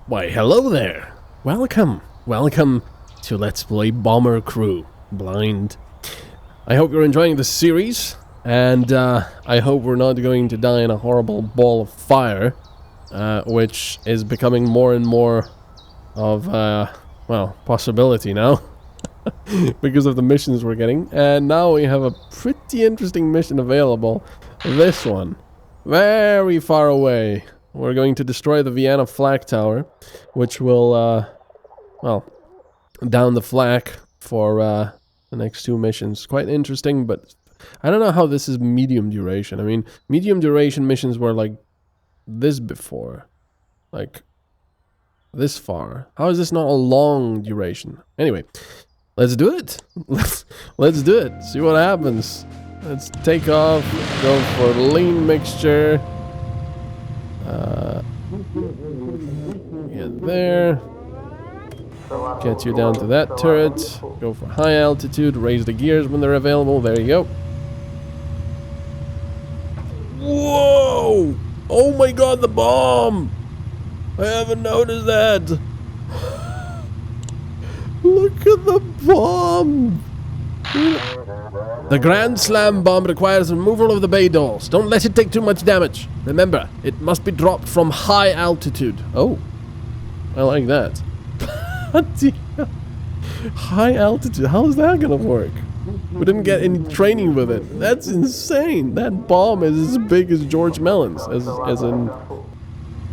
Why, hello there. Welcome to Let's Play Bomber Crew Blind. I hope you're enjoying this series, and I hope we're not going to die in a horrible ball of fire, which is becoming more and more of, well, possibility now, because of the missions we're getting. And now we have a pretty interesting mission available. This one, very far away. We're going to destroy the Vienna flag tower, which will, well, down the flag for the next two missions. Quite interesting, but I don't know how this is medium duration. I mean, medium duration missions were like this before. Like, this far. How is this not a long duration? Anyway, let's do it. Let's do it. See what happens. Let's take off, go for lean mixture. Get there. Get you down to that turret. Go for high altitude. Raise the gears when they're available. There you go. Whoa! Oh my god, the bomb! I haven't noticed that. Look at the bomb! The Grand Slam bomb requires removal of the bay doors. Don't let it take too much damage. Remember, it must be dropped from high altitude. Oh, I like that. High altitude, how is that gonna work? We didn't get any training with it. That's insane. That bomb is as big as George Mellon's, as in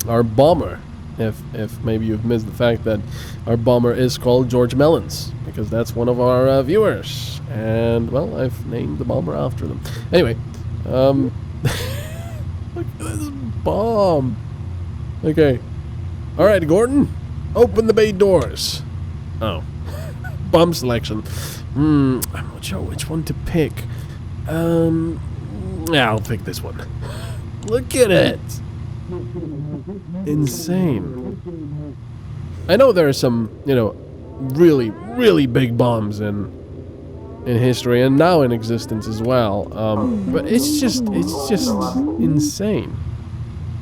our bomber. If maybe you've missed the fact that our bomber is called George Mellon's, because that's one of our viewers. And, well, I've named the bomber after them. Anyway, look at this bomb. Okay. Alright, Gordon, open the bay doors. Oh. Bomb selection. I'm not sure which one to pick. Yeah, I'll pick this one. Look at it. Insane. I know there are some, you know, really, really big bombs in history and now in existence as well. But it's just insane.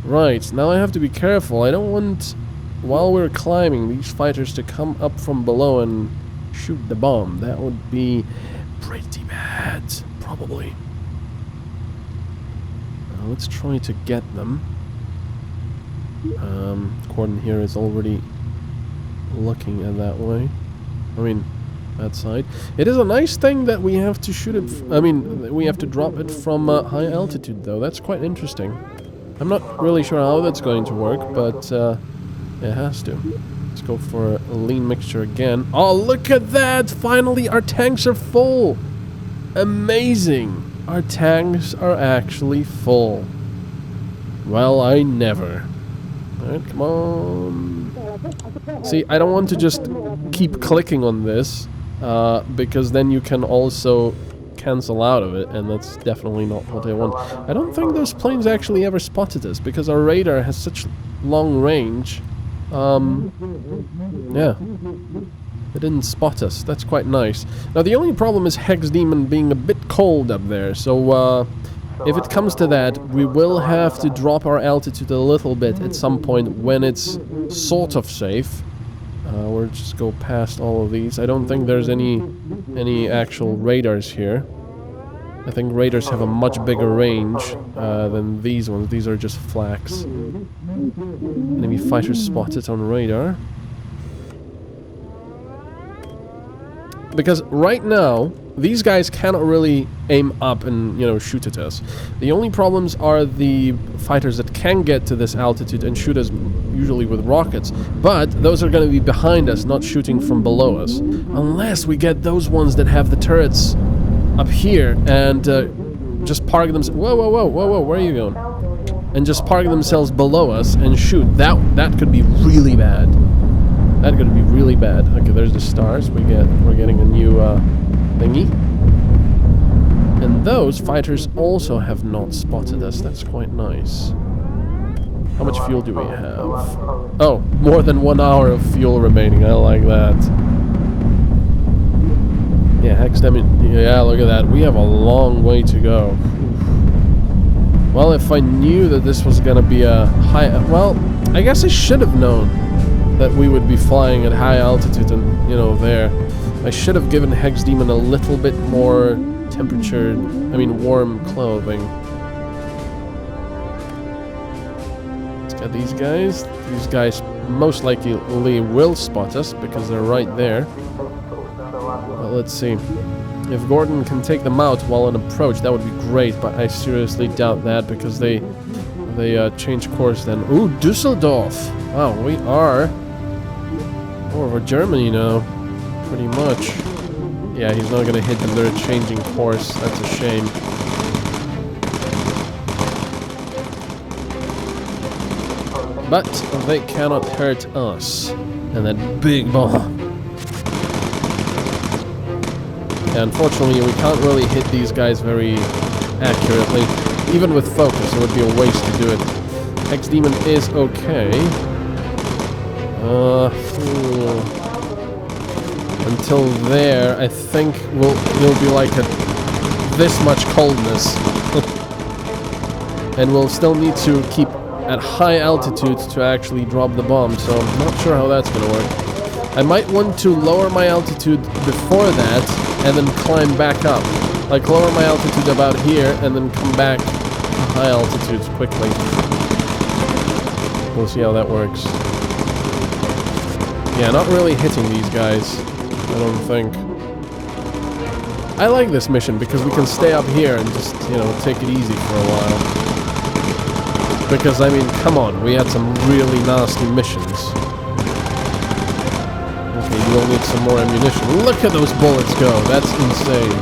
Right, now I have to be careful. I don't want, while we're climbing, these fighters to come up from below and shoot the bomb. That would be pretty bad, probably. Let's try to get them. Gordon here is already looking at that way. I mean, that side. It is a nice thing that we have to shoot it. I mean, we have to drop it from high altitude, though. That's quite interesting. I'm not really sure how that's going to work, but it has to. Let's go for a lean mixture again. Oh, look at that! Finally, our tanks are full. Amazing. Our tanks are actually full. Well, I never. Alright, come on. See, I don't want to just keep clicking on this, because then you can also cancel out of it, and that's definitely not what I want. I don't think those planes actually ever spotted us, because our radar has such long range. Yeah. They didn't spot us. That's quite nice. Now, the only problem is Hex Demon being a bit cold up there, so, if it comes to that, we will have to drop our altitude a little bit at some point when it's sort of safe. We'll just go past all of these. I don't think there's any actual radars here. I think radars have a much bigger range than these ones. These are just flaks. Enemy fighters spotted on radar. Because right now, these guys cannot really aim up and, you know, shoot at us. The only problems are the fighters that can get to this altitude and shoot us, usually with rockets. But those are going to be behind us, not shooting from below us. Unless we get those ones that have the turrets up here and just park themselves... Whoa, where are you going? And just park themselves below us and shoot. That could be really bad. That could be really bad. Okay, there's the stars. We're getting a new thingy. And those fighters also have not spotted us. That's quite nice. How much fuel do we have? Oh, more than 1 hour of fuel remaining. I like that. Yeah, Hex Demon. Yeah, look at that. We have a long way to go. Well, if I knew that this was gonna be a high... Well, I guess I should have known. that we would be flying at high altitude and, you know, there. I should have given Hex Demon a little bit more warm clothing. Let's get these guys. These guys most likely will spot us because they're right there. But let's see. If Gordon can take them out while on approach, that would be great, but I seriously doubt that because they change course then. Ooh, Dusseldorf! Wow, we are over Germany now, pretty much. Yeah, he's not gonna hit them, they're changing course, that's a shame. But they cannot hurt us. And that big bomb. Yeah, unfortunately, we can't really hit these guys very accurately. Even with focus, it would be a waste to do it. Hex Demon is okay. Until there, I think we'll be like this much coldness. And we'll still need to keep at high altitude to actually drop the bomb, so I'm not sure how that's gonna work. I might want to lower my altitude before that, and then climb back up. Like, lower my altitude about here, and then come back to high altitudes quickly. We'll see how that works. Yeah, not really hitting these guys, I don't think. I like this mission because we can stay up here and just, you know, take it easy for a while. Because, I mean, come on, we had some really nasty missions. Okay, we'll need some more ammunition. Look at those bullets go, that's insane.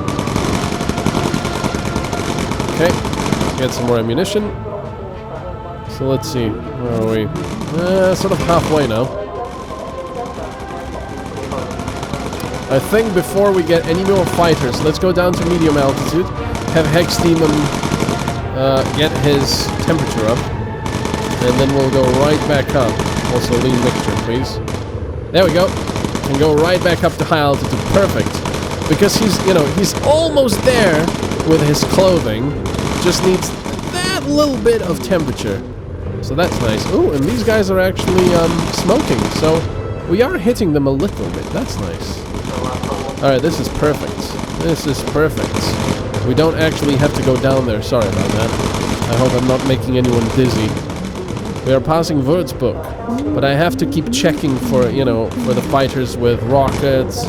Okay, get some more ammunition. So let's see, where are we? Sort of halfway now. I think before we get any more fighters, let's go down to medium altitude, have Hex Demon get his temperature up, and then we'll go right back up. Also, lean mixture, please. There we go. And go right back up to high altitude. Perfect. Because he's, you know, he's almost there with his clothing. Just needs that little bit of temperature. So that's nice. Ooh, and these guys are actually smoking. So we are hitting them a little bit. That's nice. Alright, this is perfect. This is perfect. We don't actually have to go down there. Sorry about that. I hope I'm not making anyone dizzy. We are passing Würzburg, but I have to keep checking for, you know, for the fighters with rockets,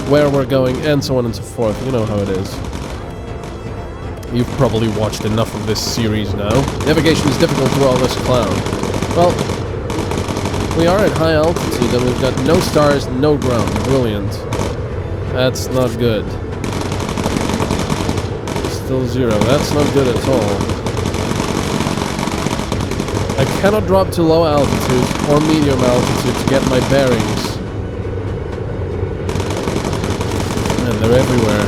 where we're going, and so on and so forth. You know how it is. You've probably watched enough of this series now. Navigation is difficult through all this cloud. Well, we are at high altitude and we've got no stars, no ground. Brilliant. That's not good. Still zero. That's not good at all. I cannot drop to low altitude or medium altitude to get my bearings. Man, they're everywhere.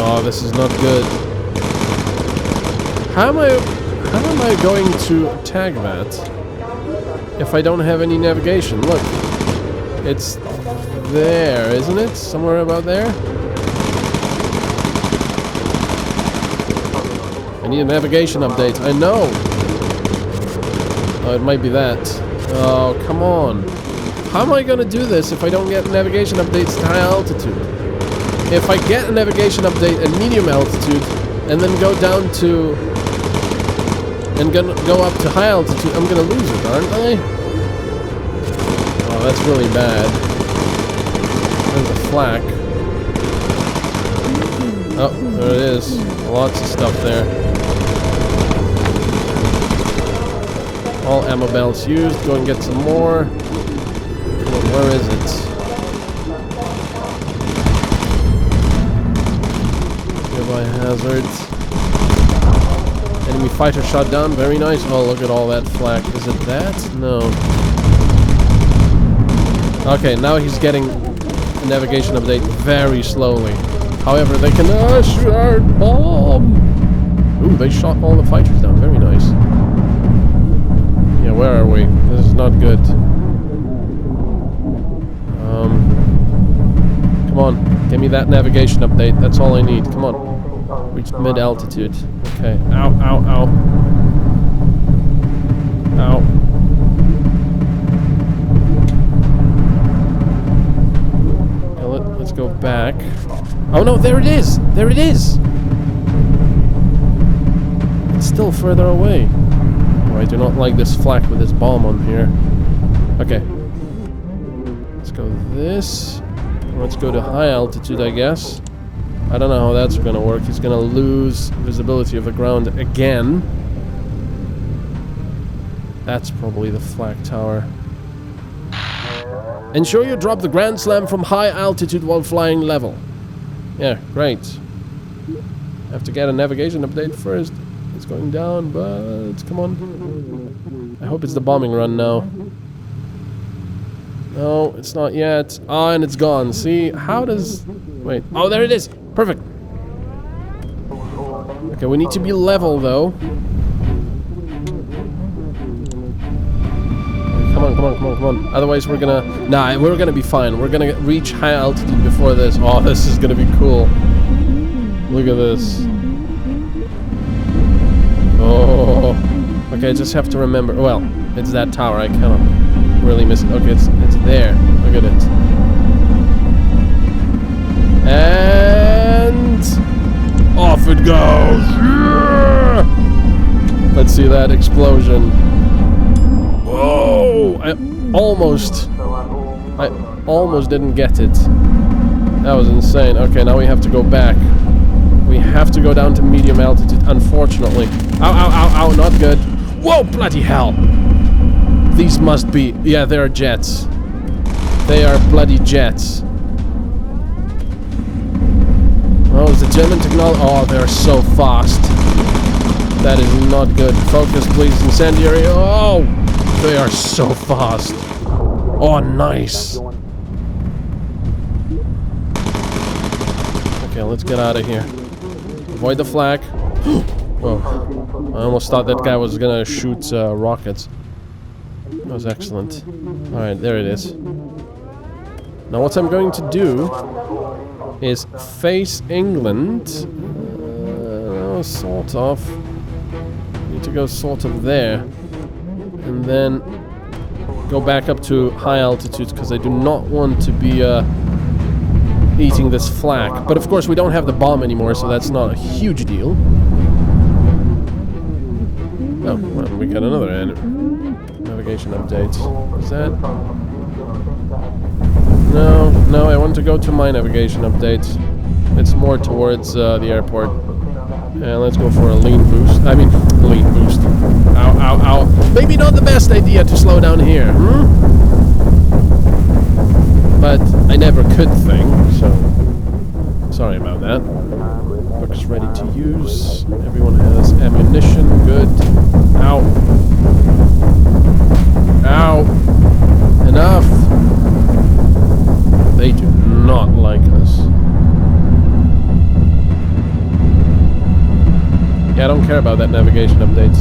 Oh, this is not good. How am I going to tag that if I don't have any navigation? Look, it's there, isn't it? Somewhere about there? I need a navigation update. I know! Oh, it might be that. Oh, come on. How am I gonna do this if I don't get navigation updates at high altitude? If I get a navigation update at medium altitude, and then go down to... and go up to high altitude, I'm gonna lose it, aren't I? Oh, that's really bad. There's a flak. Oh, there it is. Lots of stuff there. All ammo belts used. Go and get some more. Where is it? Nearby hazards. Enemy fighter shot down. Very nice. Oh, look at all that flak. Is it that? No. Okay, now he's getting a navigation update very slowly. However, they can shoot our bomb. Ooh, they shot all the fighters down. Very nice. Yeah, where are we? This is not good. Come on, give me that navigation update. That's all I need. Come on. Reach mid-altitude. Okay. Ow, ow, ow. Oh no, there it is! There it is! It's still further away. Oh, I do not like this flak with this bomb on here. Okay. Let's go this. Let's go to high altitude, I guess. I don't know how that's gonna work. He's gonna lose visibility of the ground again. That's probably the flak tower. Ensure you drop the Grand Slam from high altitude while flying level. Yeah, great. I have to get a navigation update first. It's going down, but come on. I hope it's the bombing run now. No, it's not yet. Ah, and it's gone. See, how does... Wait. Oh, there it is. Perfect. Okay, we need to be level, though. Come on, come on, come on, come on. Otherwise, we're gonna... Nah, we're gonna be fine. We're gonna reach high altitude before this. Oh, this is gonna be cool. Look at this. Oh. Okay, I just have to remember... Well, it's that tower. I cannot really miss it. Okay, it's there. Look at it. And... Off it goes! Yeah! Let's see that explosion. Whoa! I almost didn't get it. That was insane. Okay, now we have to go back. We have to go down to medium altitude, unfortunately. Ow, ow, ow, ow, not good. Whoa, bloody hell! These must be... Yeah, they are jets. They are bloody jets. Oh, is the German technology... Oh, they're so fast. That is not good. Focus, please, incendiary. Oh! They are so fast. Oh, nice. Okay, let's get out of here. Avoid the flak. Whoa. I almost thought that guy was gonna shoot rockets. That was excellent. Alright, there it is. Now what I'm going to do is face England. Sort of. Need to go sort of there. And then go back up to high altitudes because I do not want to be eating this flak. But of course we don't have the bomb anymore, so that's not a huge deal. Oh, well, we got another navigation update. Is that... No, I want to go to my navigation update. It's more towards the airport. And let's go for a lean boost. I mean, lean boost. Ow, ow, ow. Maybe not the best idea to slow down here, But I never could think, so... Sorry about that. Looks ready to use. Everyone has ammunition. Good. Ow. Ow. Enough. They do not like us. Yeah, I don't care about that navigation update.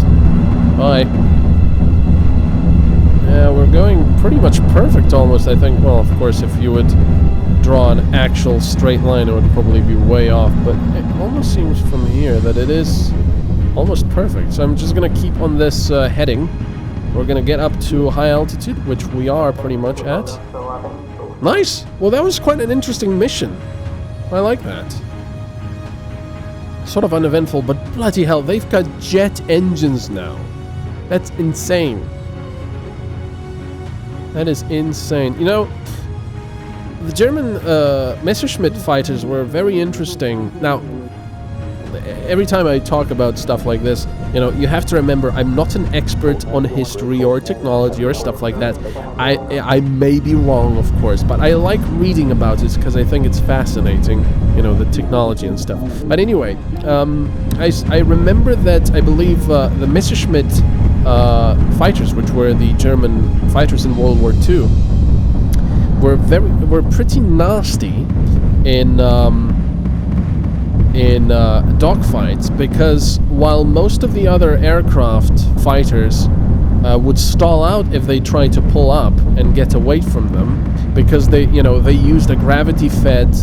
Bye. Yeah, we're going pretty much perfect almost, I think. Well, of course, if you would draw an actual straight line, it would probably be way off. But it almost seems from here that it is almost perfect. So I'm just going to keep on this heading. We're going to get up to high altitude, which we are pretty much at. Nice! Well, that was quite an interesting mission. I like that. Sort of uneventful, but bloody hell, they've got jet engines now. That's insane. That is insane. You know, the German Messerschmitt fighters were very interesting. Now, every time I talk about stuff like this, you know, you have to remember I'm not an expert on history or technology or stuff like that. I may be wrong, of course, but I like reading about it because I think it's fascinating, you know, the technology and stuff. But anyway, I remember that I believe the Messerschmitt fighters, which were the German fighters in World War II, were pretty nasty in dogfights, because while most of the other aircraft fighters would stall out if they tried to pull up and get away from them, because they used a gravity-fed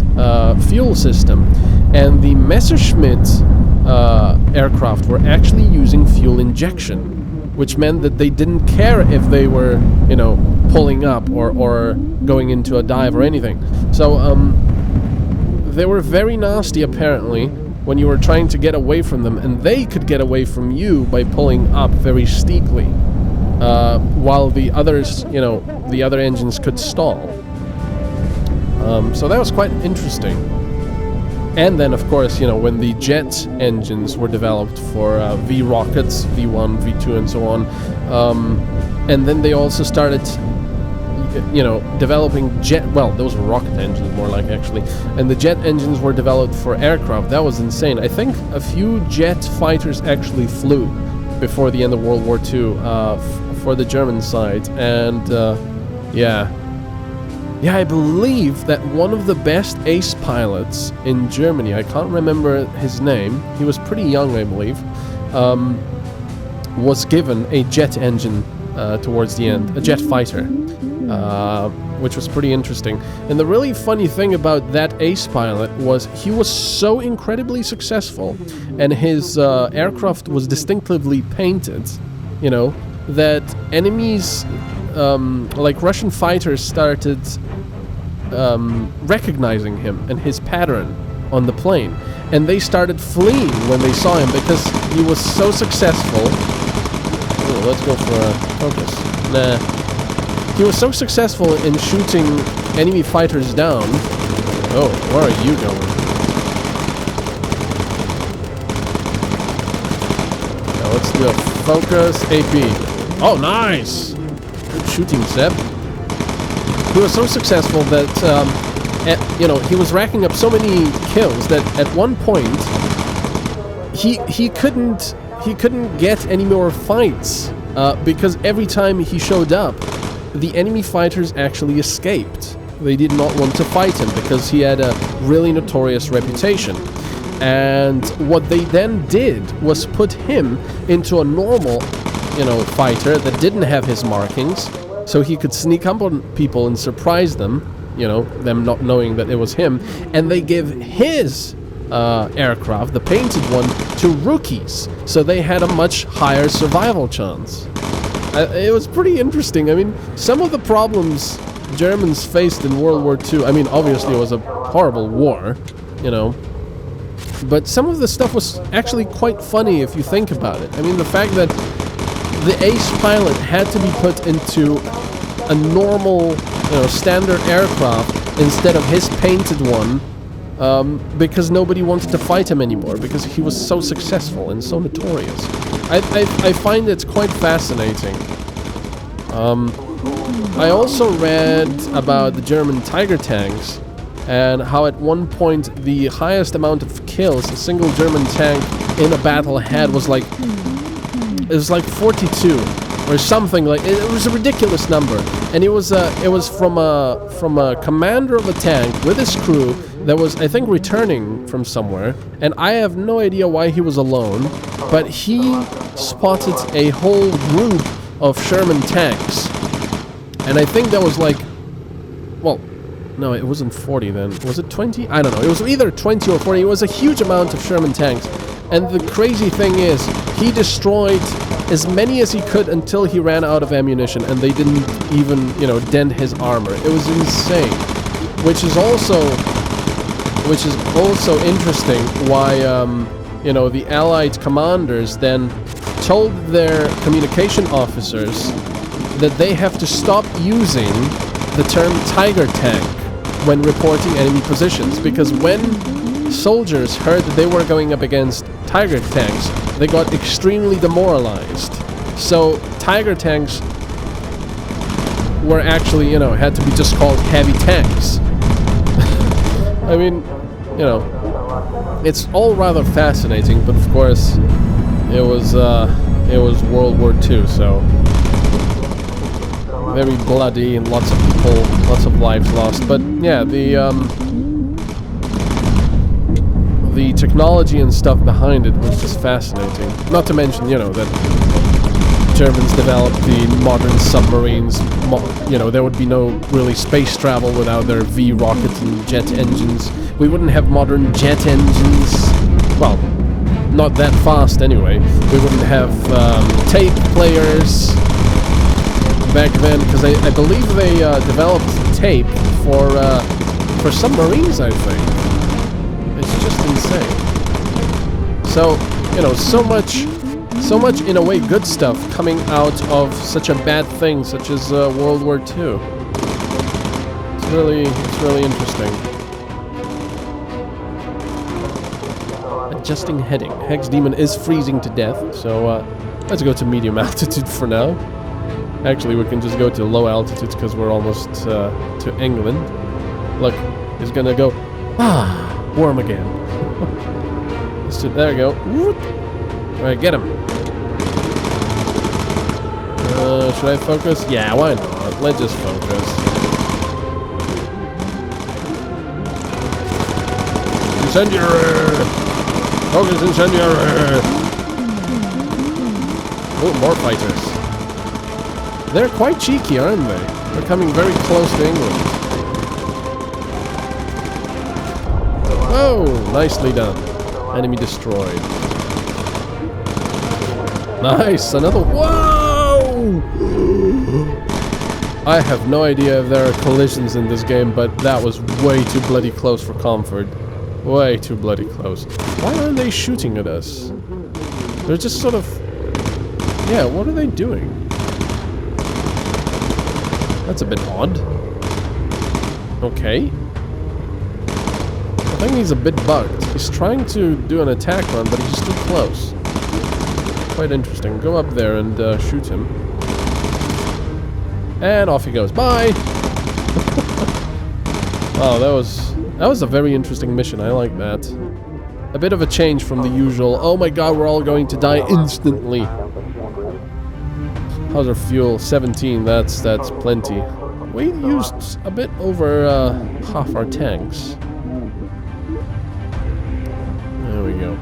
fuel system, and the Messerschmitt aircraft were actually using fuel injection, which meant that they didn't care if they were, you know, pulling up or going into a dive or anything. So they were very nasty apparently when you were trying to get away from them, and they could get away from you by pulling up very steeply, while the others, you know, the other engines could stall. So that was quite interesting. And then, of course, you know, when the jet engines were developed for V rockets, V1, V2, and so on, and then they also started, you know, developing well, those were rocket engines more like, actually, and the jet engines were developed for aircraft. That was insane. I think a few jet fighters actually flew before the end of World War II for the German side, and yeah, I believe that one of the best ace pilots in Germany, I can't remember his name, he was pretty young, I believe, was given a jet engine towards the end, a jet fighter, which was pretty interesting. And the really funny thing about that ace pilot was he was so incredibly successful, and his aircraft was distinctively painted, you know, that enemies, like Russian fighters, started recognizing him and his pattern on the plane, and they started fleeing when they saw him because he was so successful. Oh, let's go for a focus. Nah. He was so successful in shooting enemy fighters down. Oh, where are you going? Now let's do a focus AP. Oh, nice! Good shooting, Seb. He was so successful that, you know, he was racking up so many kills that at one point he couldn't get any more fights because every time he showed up, the enemy fighters actually escaped. They did not want to fight him because he had a really notorious reputation. And what they then did was put him into a normal, you know, fighter that didn't have his markings, so he could sneak up on people and surprise them, you know, them not knowing that it was him. And they give his aircraft, the painted one, to rookies, so they had a much higher survival chance. It was pretty interesting. I mean, some of the problems Germans faced in World War II, I mean, obviously it was a horrible war, you know, but some of the stuff was actually quite funny if you think about it. I mean, the fact that the ace pilot had to be put into a normal, you know, standard aircraft instead of his painted one, because nobody wanted to fight him anymore because he was so successful and so notorious. I find it's quite fascinating. I also read about the German Tiger tanks and how at one point the highest amount of kills a single German tank in a battle had was like, it was like 42 or something. Like, it was a ridiculous number, and it was from a commander of a tank with his crew that was, I think, returning from somewhere, and I have no idea why he was alone, but he spotted a whole group of Sherman tanks, and I think that was like, well, no, it wasn't 40 then. Was it 20? I don't know. It was either 20 or 40. It was a huge amount of Sherman tanks. And the crazy thing is, he destroyed as many as he could until he ran out of ammunition, and they didn't even, you know, dent his armor. It was insane. Which is also interesting why, you know, the Allied commanders then told their communication officers that they have to stop using the term Tiger tank when reporting enemy positions, because when soldiers heard that they were going up against Tiger tanks, they got extremely demoralized. So Tiger tanks were actually, you know, had to be just called heavy tanks. I mean, you know, it's all rather fascinating, but of course, it was World War II, so very bloody and lots of people, lots of lives lost. But yeah, the technology and stuff behind it was just fascinating. Not to mention, you know, that Germans developed the modern submarines. You know, there would be no really space travel without their V rockets and jet engines. We wouldn't have modern jet engines. Well, not that fast anyway. We wouldn't have tape players back then, because I believe they developed tape for submarines, I think. just insane. So, you know, so much in a way good stuff coming out of such a bad thing such as World War II. It's really interesting. Adjusting heading. Hex Demon is freezing to death, so let's go to medium altitude for now. Actually, we can just go to low altitudes because we're almost to England. Look, he's gonna go, warm again. There we go. Alright, get him. Should I focus? Yeah, why not? Let's just focus. Incendiary! Focus incendiary! Oh, more fighters. They're quite cheeky, aren't they? They're coming very close to England. Oh, nicely done. Enemy destroyed. Nice, another. Whoa! I have no idea if there are collisions in this game, but that was way too bloody close for comfort. Way too bloody close. Why aren't they shooting at us? They're just sort of... Yeah, what are they doing? That's a bit odd. Okay. I think he's a bit bugged. He's trying to do an attack run, but he's too close. Quite interesting. Go up there and shoot him. And off he goes. Bye! Oh, that was a very interesting mission. I like that. A bit of a change from the usual, oh my god, we're all going to die instantly. How's our fuel? 17, that's plenty. We used a bit over half our tanks. There we go.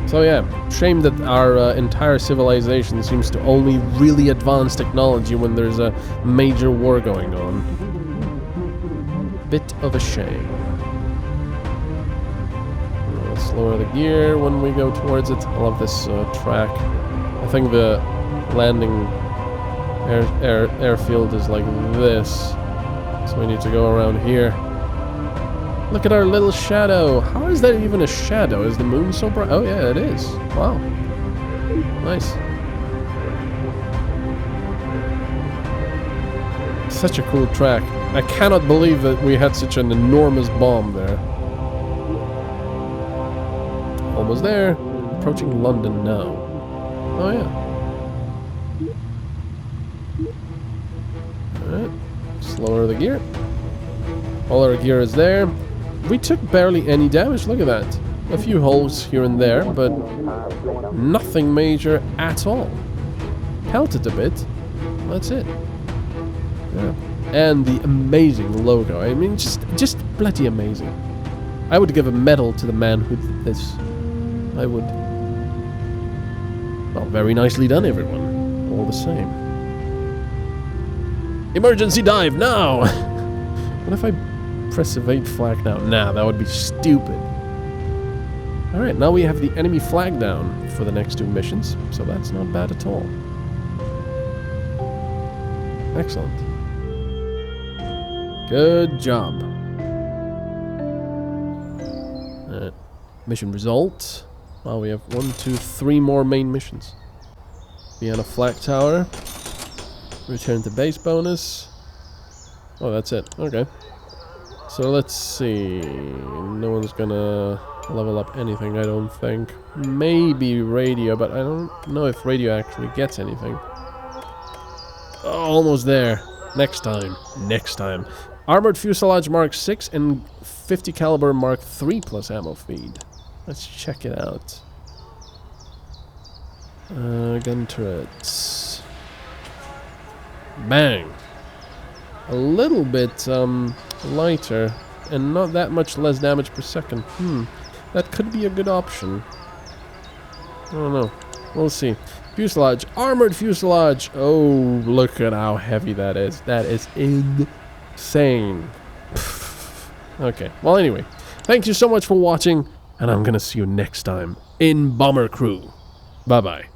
So yeah, shame that our entire civilization seems to only really advance technology when there's a major war going on. Bit of a shame. Let's lower the gear when we go towards it. I love this track. I think the landing airfield is like this, so we need to go around here. Look at our little shadow. How is there even a shadow? Is the moon so bright? Oh yeah, it is. Wow. Nice. Such a cool track. I cannot believe that we had such an enormous bomb there. Almost there. Approaching London now. Oh yeah. Alright. Slower the gear. All our gear is there. We took barely any damage, look at that. A few holes here and there, but nothing major at all. Pelted a bit. That's it. Yeah. And the amazing logo. I mean, just bloody amazing. I would give a medal to the man who did this. I would. Well, very nicely done, everyone. All the same. Emergency dive now! What if I press evade flag now? Nah, that would be stupid. Alright, now we have the enemy flag down for the next two missions, so that's not bad at all. Excellent. Good job. Alright, mission result. Wow, we have 1, 2, 3 more main missions. Vienna Flag Tower. Return to base bonus. Oh, that's it. Okay. So let's see. No one's gonna level up anything, I don't think. Maybe radio, but I don't know if radio actually gets anything. Oh, almost there. Next time. Next time. Armored Fuselage Mark 6 and 50 caliber Mark 3 plus ammo feed. Let's check it out. Gun turrets. Bang! A little bit lighter and not that much less damage per second. That could be a good option. I don't know. We'll see. Fuselage. Armored fuselage! Oh, look at how heavy that is. That is insane. Okay. Well, anyway. Thank you so much for watching, and I'm gonna see you next time in Bomber Crew. Bye-bye.